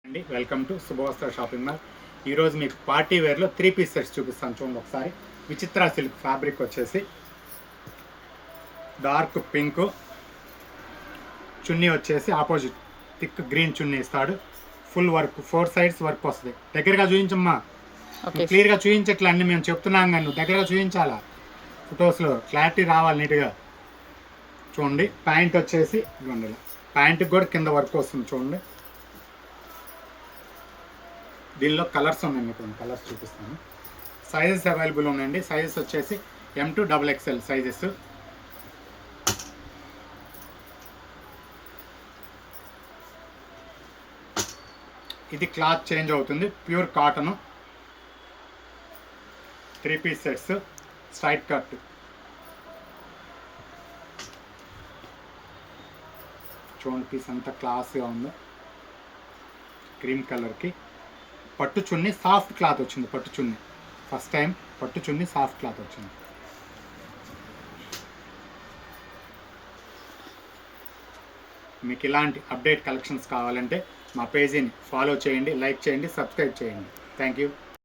అండి welcome to శుభవస్త్ర shopping mall. ఈరోజు మీకు పార్టీ వేర్లో 3 పీస్ సెట్స్ చూపిస్తాను. చూడండి ఒకసారి. విచిత్ర సిల్క్ ఫ్యాబ్రిక్ వచ్చేసి డార్క్ పింక్, చున్నీ వచ్చేసి ఆపోజిట్ థిక్ గ్రీన్ చున్నీ ఇస్తాడు. ఫుల్ వర్క్, 4 సైడ్స్ వర్క్ వస్తుంది. దగ్గరగా చూపించమ్మా, క్లియర్గా చూపించట్లే అన్ని మేము చెప్తున్నాం కానీ నువ్వు దగ్గరగా చూపించాలా, ఫొటోస్లో క్లారిటీ రావాలి నీట్గా. చూడండి ప్యాంట్ వచ్చేసి ఇవ్వండి, ప్యాంట్కి కూడా కింద వర్క్ వస్తుంది చూడండి. దీనిలో కలర్స్ ఉన్నాయండి, కొన్ని కలర్స్ చూపిస్తాను. సైజెస్ అవైలబుల్ ఉన్నాయండి. సైజెస్ వచ్చేసి M to XXL సైజెస్. ఇది క్లాత్ చేంజ్ అవుతుంది, pure cotton. 3 piece sets, straight cut. చూడండి పీస్ అంతా క్లాస్గా ఉంది. క్రీమ్ కలర్కి పట్టు చున్నీ, సాఫ్ట్ క్లాత్ వచ్చింది. పట్టు చున్నీ ఫస్ట్ టైం పట్టు చున్నీ సాఫ్ట్ క్లాత్ వచ్చింది. మీకు ఇలాంటి అప్డేట్ కలెక్షన్స్ కావాలంటే మా పేజీని ఫాలో చేయండి, లైక్ చేయండి, సబ్స్క్రైబ్ చేయండి. Thank you.